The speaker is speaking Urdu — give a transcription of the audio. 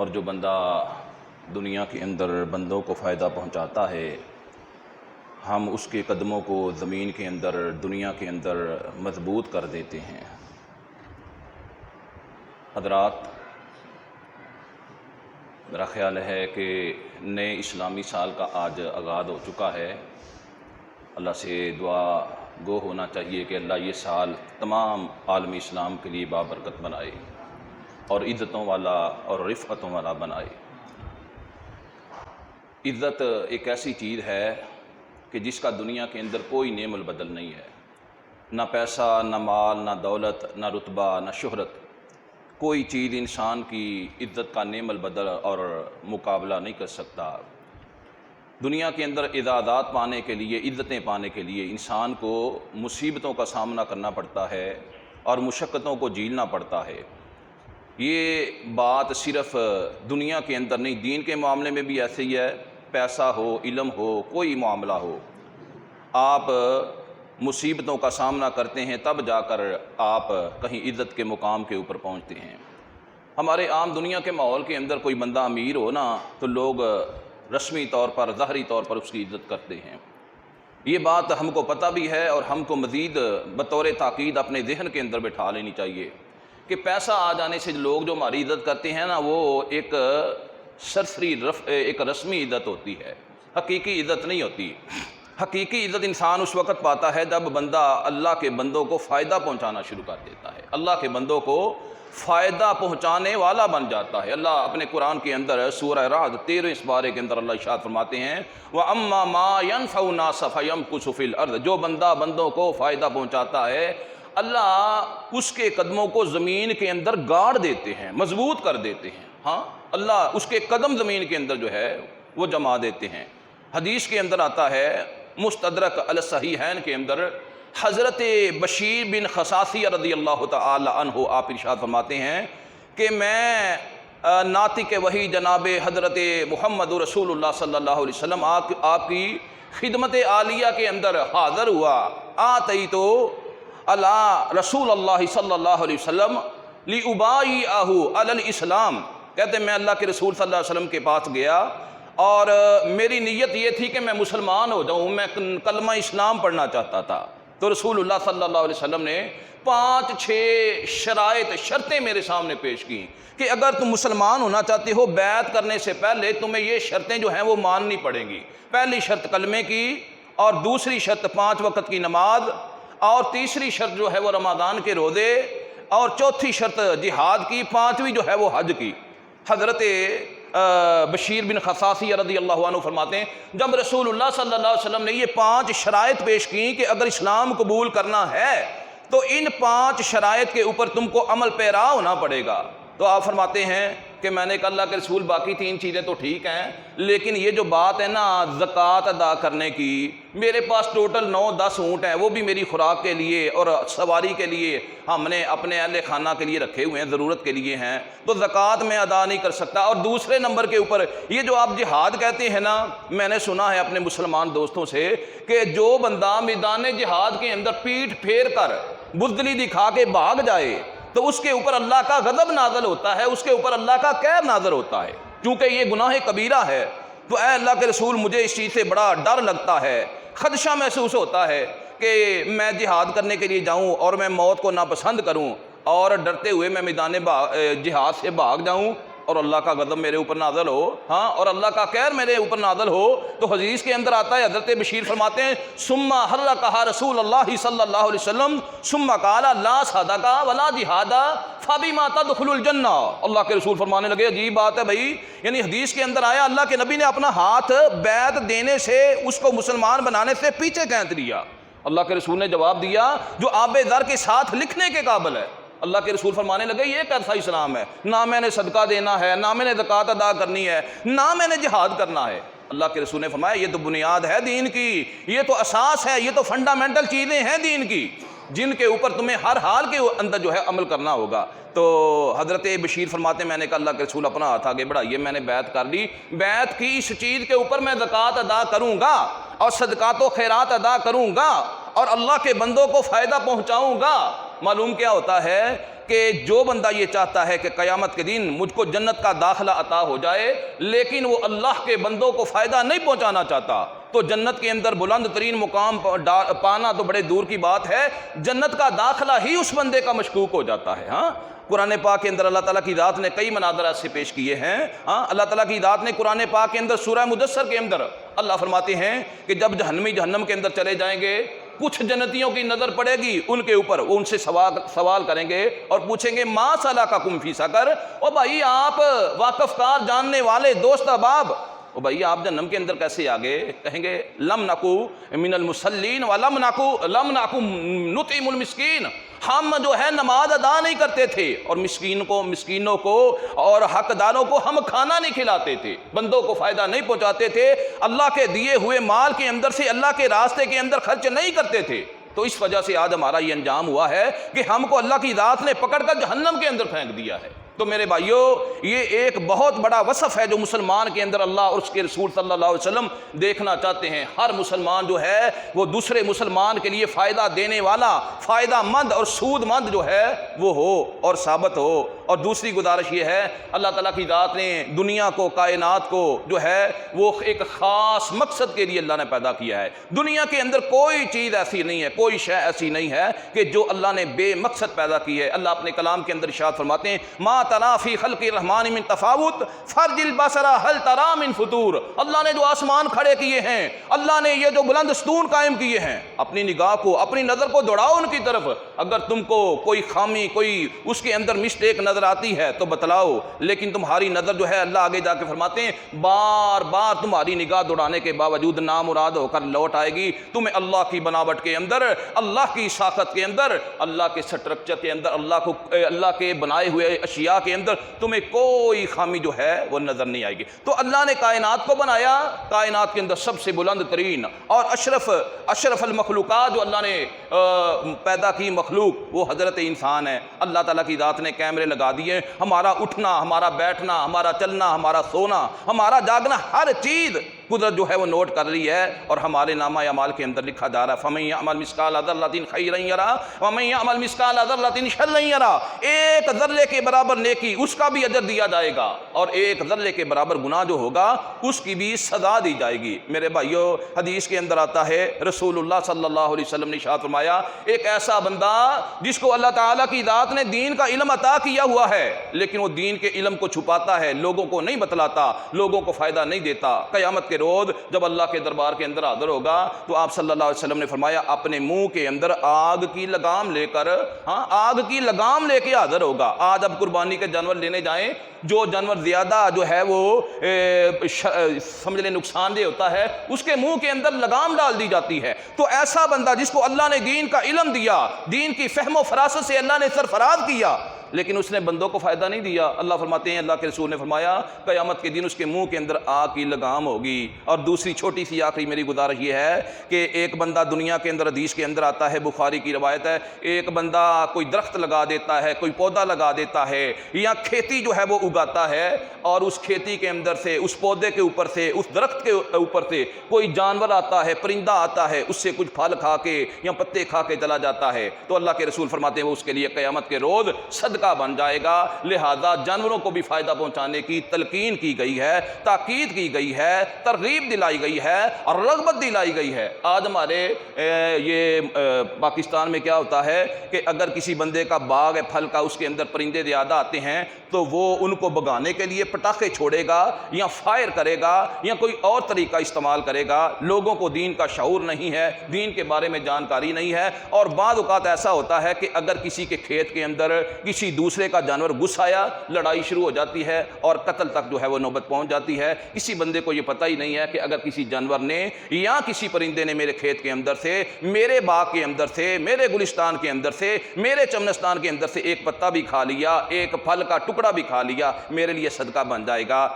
اور جو بندہ دنیا کے اندر بندوں کو فائدہ پہنچاتا ہے، ہم اس کے قدموں کو زمین کے اندر دنیا کے اندر مضبوط کر دیتے ہیں۔ حضرات، میرا خیال ہے کہ نئے اسلامی سال کا آج آغاز ہو چکا ہے۔ اللہ سے دعا گو ہونا چاہیے کہ اللہ یہ سال تمام عالم اسلام کے لیے بابرکت بنائے اور عزتوں والا اور رفعتوں والا بنائے۔ عزت ایک ایسی چیز ہے کہ جس کا دنیا کے اندر کوئی نعم البدل نہیں ہے، نہ پیسہ، نہ مال، نہ دولت، نہ رتبہ، نہ شہرت، کوئی چیز انسان کی عزت کا نعم البدل اور مقابلہ نہیں کر سکتا۔ دنیا کے اندر اعزازات پانے کے لیے، عزتیں پانے کے لیے انسان کو مصیبتوں کا سامنا کرنا پڑتا ہے اور مشقتوں کو جھیلنا پڑتا ہے۔ یہ بات صرف دنیا کے اندر نہیں، دین کے معاملے میں بھی ایسے ہی ہے۔ پیسہ ہو، علم ہو، کوئی معاملہ ہو، آپ مصیبتوں کا سامنا کرتے ہیں تب جا کر آپ کہیں عزت کے مقام کے اوپر پہنچتے ہیں۔ ہمارے عام دنیا کے ماحول کے اندر کوئی بندہ امیر ہو نا تو لوگ رسمی طور پر، ظاہری طور پر اس کی عزت کرتے ہیں۔ یہ بات ہم کو پتہ بھی ہے اور ہم کو مزید بطور تاکید اپنے ذہن کے اندر بٹھا لینی چاہیے کہ پیسہ آ جانے سے لوگ جو ہماری عزت کرتے ہیں نا، وہ ایک سرسری ایک رسمی عزت ہوتی ہے، حقیقی عزت نہیں ہوتی۔ حقیقی عزت انسان اس وقت پاتا ہے جب بندہ اللہ کے بندوں کو فائدہ پہنچانا شروع کر دیتا ہے، اللہ کے بندوں کو فائدہ پہنچانے والا بن جاتا ہے۔ اللہ اپنے قرآن کے اندر سورہ رعد 13 پارے کے اندر اللہ ارشاد فرماتے ہیں، وَأَمَّا مَا يَنْفَعُ النَّاسَ فَيَمْكُثُ فِي الْأَرْضِ، جو بندہ بندوں کو فائدہ پہنچاتا ہے اللہ اس کے قدموں کو زمین کے اندر گاڑ دیتے ہیں، مضبوط کر دیتے ہیں۔ ہاں، اللہ اس کے قدم زمین کے اندر جو ہے وہ جما دیتے ہیں۔ حدیث کے اندر آتا ہے، مستدرک علی الصحیحین کے اندر، حضرت بشیر بن خصاصیہ رضی اللہ تعالی عنہ آپ ارشاد فرماتے ہیں کہ میں ناطق وحی جناب حضرت محمد رسول اللہ صلی اللہ علیہ وسلم آپ کی خدمت عالیہ کے اندر حاضر ہوا، آتیتو علی رسول اللہ صلی اللہ علیہ وسلم لِأُبَايِعَهُ عَلَى الْإِسْلَامِ، کہتے ہیں میں اللہ کے رسول صلی اللہ علیہ وسلم کے پاس گیا اور میری نیت یہ تھی کہ میں مسلمان ہو جاؤں، میں کلمہ اسلام پڑھنا چاہتا تھا۔ تو رسول اللہ صلی اللہ علیہ وسلم نے 5-6 شرطیں میرے سامنے پیش کی کہ اگر تم مسلمان ہونا چاہتے ہو، بیعت کرنے سے پہلے تمہیں یہ شرطیں جو ہیں وہ ماننی پڑیں گی۔ پہلی شرط کلمے کی، اور دوسری شرط 5 وقت کی نماز، اور تیسری شرط جو ہے وہ رمضان کے روزے، اور چوتھی شرط جہاد کی، 5ویں جو ہے وہ حج کی۔ حضرت بشیر بن خصاصیہ رضی اللہ عنہ فرماتے ہیں جب رسول اللہ صلی اللہ علیہ وسلم نے یہ 5 شرائط پیش کی کہ اگر اسلام قبول کرنا ہے تو ان 5 شرائط کے اوپر تم کو عمل پیرا ہونا پڑے گا، تو آپ فرماتے ہیں کہ میں نے کہا اللہ کے رسول باقی 3 چیزیں تو ٹھیک ہیں، لیکن یہ جو بات ہے نا زکوٰۃ ادا کرنے کی، میرے پاس ٹوٹل 9-10 اونٹ ہیں، وہ بھی میری خوراک کے لیے اور سواری کے لیے ہم نے اپنے اہل خانہ کے لیے رکھے ہوئے ہیں، ضرورت کے لیے ہیں، تو زکوٰۃ میں ادا نہیں کر سکتا۔ اور دوسرے نمبر کے اوپر یہ جو آپ جہاد کہتے ہیں نا، میں نے سنا ہے اپنے مسلمان دوستوں سے کہ جو بندہ میدان جہاد کے اندر پیٹھ پھیر کر بزدلی دکھا کے بھاگ جائے تو اس کے اوپر اللہ کا غضب نازل ہوتا ہے، اس کے اوپر اللہ کا قہر نازل ہوتا ہے، کیونکہ یہ گناہ کبیرہ ہے۔ تو اے اللہ کے رسول، مجھے اس چیز سے بڑا ڈر لگتا ہے، خدشہ محسوس ہوتا ہے کہ میں جہاد کرنے کے لیے جاؤں اور میں موت کو ناپسند کروں اور ڈرتے ہوئے میں میدان جہاد سے بھاگ جاؤں اور اللہ کا غضب میرے اوپر نازل ہو، ہاں، اور اللہ کا قہر میرے اوپر نازل ہو۔ تو حدیث کے اندر آتا ہے، حضرت بشیر فرماتے ہیں ثم حرکها رسول اللہ صلی اللہ علیہ وسلم ثم قال لا صدق ولا جہاد فبما تدخل الجنہ۔ اللہ کے رسول فرمانے لگے عجیب بات ہے بھائی، یعنی حدیث کے اندر آیا اللہ کے نبی نے اپنا ہاتھ بیعت دینے سے، اس کو مسلمان بنانے سے پیچھے کھینچ لیا۔ اللہ کے رسول نے جواب دیا جو آب ذر کے ساتھ لکھنے کے قابل ہے۔ اللہ کے رسول فرمانے لگے یہ کیسا اسلام ہے؟ نہ میں نے صدقہ دینا ہے، نہ میں نے زکوٰۃ ادا کرنی ہے، نہ میں نے جہاد کرنا ہے۔ اللہ کے رسول نے فرمایا یہ تو بنیاد ہے دین کی، یہ تو اساس ہے، یہ تو فنڈامنٹل چیزیں ہیں دین کی، جن کے اوپر تمہیں ہر حال کے اندر جو ہے عمل کرنا ہوگا۔ تو حضرت بشیر فرماتے ہیں میں نے کہا اللہ کے رسول اپنا ہاتھ آگے بڑھائیے، میں نے بیعت کر لی، بیعت کی اس چیز کے اوپر میں زکوٰۃ ادا کروں گا اور صدقات و خیرات ادا کروں گا اور اللہ کے بندوں کو فائدہ پہنچاؤں گا۔ معلوم کیا ہوتا ہے کہ کہ جو بندہ یہ چاہتا ہے کہ قیامت کے دن مجھ کو جنت کا داخلہ عطا ہو جائے لیکن وہ اللہ کے بندوں کو فائدہ نہیں پہنچانا چاہتا تو جنت کے اندر بلند ترین مقام پانا تو بڑے دور کی بات ہے، جنت کا داخلہ ہی اس بندے کا مشکوک ہو جاتا ہے۔ ہاں قرآن پاک کے اندر اللہ تعالیٰ کی ذات نے کئی مناظر ایسے پیش کیے ہیں۔ ہاں اللہ تعالیٰ کی ذات نے قرآن پاک کے اندر سورہ مدثر کے اندر اللہ فرماتے ہیں کہ جب جہنمی جہنم کے اندر چلے جائیں گے، کچھ جنتیوں کی نظر پڑے گی ان کے اوپر، وہ ان سے سوال کریں گے اور پوچھیں گے ما سلککم فی سقر، او بھائی آپ واقف کار جاننے والے دوست احباب، او بھائی آپ جہنم کے اندر کیسے آگے؟ کہیں گے لم نکو من المصلین ولم نکو نطعم المسکین، ہم جو ہے نماز ادا نہیں کرتے تھے اور مسکینوں کو اور حقداروں کو ہم کھانا نہیں کھلاتے تھے، بندوں کو فائدہ نہیں پہنچاتے تھے، اللہ کے دیے ہوئے مال کے اندر سے اللہ کے راستے کے اندر خرچ نہیں کرتے تھے، تو اس وجہ سے آج ہمارا یہ انجام ہوا ہے کہ ہم کو اللہ کی ذات نے پکڑ کر جہنم کے اندر پھینک دیا ہے۔ تو میرے بھائیو یہ ایک بہت بڑا وصف ہے جو مسلمان کے اندر اللہ اور اس کے رسول صلی اللہ علیہ وسلم دیکھنا چاہتے ہیں۔ ہر مسلمان جو ہے وہ دوسرے مسلمان کے لیے فائدہ دینے والا، فائدہ مند اور سود مند جو ہے وہ ہو اور ثابت ہو۔ اور دوسری گزارش یہ ہے، اللہ تعالیٰ کی ذات نے دنیا کو، کائنات کو جو ہے وہ ایک خاص مقصد کے لیے اللہ نے پیدا کیا ہے۔ دنیا کے اندر کوئی چیز ایسی نہیں ہے، کوئی شے ایسی نہیں ہے کہ جو اللہ نے بے مقصد پیدا کی ہے۔ اللہ اپنے کلام کے اندر ارشاد فرماتے ہیں ما تری فی خلق الرحمن من تفاوت فرج البصر هل تری من فطور، اللہ نے جو آسمان کھڑے کیے ہیں، اللہ نے یہ جو بلند ستون قائم کیے ہیں، اپنی نگاہ کو، اپنی نظر کو دوڑاؤ ان کی طرف، اگر تم کو کوئی خامی، کوئی اس کے اندر مسٹیک نظر آتی ہے تو بتلاؤ، لیکن تمہاری نظر جو ہے اللہ آگے جا کے فرماتے ہیں بار بار تمہاری نگاہ دوڑانے کے باوجود نامراد ہو کر لوٹ آئے گی، تمہیں اللہ کی بناوٹ کے اندر، اللہ کی ساخت کے اندر، اللہ کے سٹرکچر کے اندر، اللہ کے بنائے ہوئے اشیاء کے اندر تمہیں کوئی خامی جو ہے وہ نظر نہیں آئے گی۔ تو اللہ نے کائنات کو بنایا، کائنات کے اندر سب سے بلند ترین اور اشرف المخلوقات جو اللہ نے پیدا کی مخلوق وہ حضرت انسان ہے۔ اللہ تعالیٰ کی ذات نے کیمرے لگا دیے، ہمارا اٹھنا، ہمارا بیٹھنا، ہمارا چلنا، ہمارا سونا، ہمارا جاگنا، ہر چیز قدرت جو ہے وہ نوٹ کر رہی ہے اور ہمارے نامہ اعمال کے اندر لکھا جا رہا ہے فَمَن يَعْمَلْ مِثْقَالَ ذَرَّةٍ خَيْرًا يَرَهُ وَمَن يَعْمَلْ مِثْقَالَ ذَرَّةٍ شَرًّا يَرَهُ، ایک ذرے کے برابر نیکی اس کا بھی اجر دیا جائے گا اور ایک ذرے کے برابر گناہ جو ہوگا اس کی بھی سزا دی جائے گی۔ میرے بھائیو حدیث کے اندر آتا ہے، رسول اللہ صلی اللہ علیہ وسلم نے ارشاد فرمایا ایک ایسا بندہ جس کو اللہ تعالیٰ کی ذات نے دین کا علم عطا کیا ہوا ہے لیکن وہ دین کے علم کو چھپاتا ہے، لوگوں کو نہیں بتلاتا، لوگوں کو فائدہ نہیں دیتا، قیامت کے روز جب اللہ کے دربار کے اندر حاضر ہوگا تو آپ صلی اللہ علیہ وسلم نے فرمایا اپنے منہ کے اندر آگ کی لگام لے کر، آگ کی لگام لے کے حاضر ہوگا۔ آج اب قربانی کے جانور لینے جائیں، جو جانور زیادہ جو ہے وہ سمجھ لیں نقصان دہ ہوتا ہے اس کے منہ کے اندر لگام ڈال دی جاتی ہے۔ تو ایسا بندہ جس کو اللہ نے دین کا علم دیا، دین کی فہم و فراست سے اللہ نے سرفراز کیا لیکن اس نے بندوں کو فائدہ نہیں دیا، اللہ فرماتے ہیں، اللہ کے رسول نے فرمایا قیامت کے دن اس کے منہ کے اندر آگ کی لگام ہوگی۔ اور دوسری چھوٹی سی آخری میری گزارش یہ ہے کہ ایک بندہ دنیا کے اندر، حدیث کے اندر آتا ہے، بخاری کی روایت ہے، ایک بندہ کوئی درخت لگا دیتا ہے، کوئی پودا لگا دیتا ہے یا کھیتی جو ہے وہ اگاتا ہے اور اس کھیتی کے اندر سے، اس پودے کے اوپر سے، اس درخت کے اوپر سے کوئی جانور آتا ہے، پرندہ آتا ہے، اس سے کچھ پھل کھا کے یا پتے کھا کے چلا جاتا ہے تو اللہ کے رسول فرماتے ہیں وہ اس کے لیے قیامت کے روز صدقہ بن جائے گا۔ لہذا جانوروں کو بھی فائدہ پہنچانے کی تلقین کی گئی ہے، تاکید کی گئی ہے، ترغیب دلائی گئی ہے اور رغبت دلائی گئی ہے۔ آج ہمارے یہ پاکستان میں کیا ہوتا ہے کہ اگر کسی بندے کا باغ ہے پھل کا، اس کے اندر پرندے زیادہ آتے ہیں تو وہ ان کو بھگانے کے لیے پٹاخے چھوڑے گا یا فائر کرے گا یا کوئی اور طریقہ استعمال کرے گا۔ لوگوں کو دین کا شعور نہیں ہے، دین کے بارے میں جانکاری نہیں ہے اور بعض اوقات ایسا ہوتا ہے کہ اگر کسی کے کھیت کے اندر کسی دوسرے کا جانور گھس آیا، لڑائی شروع ہو جاتی ہے اور قتل تک جو ہے وہ نوبت پہنچ جاتی ہے۔ کسی بندے کو یہ پتہ ہی نہیں ہے کہ اگر کسی جانور نے یا کسی پرندے نے میرے کھیت کے اندر سے، میرے باغ کے اندر سے، میرے گلستان کے اندر سے، میرے چمنستان کے اندر سے ایک پتا بھی کھا لیا، ایک پھل کا ٹکڑا بھی کھا لیا، میرے لیے صدقہ بن جائے گا۔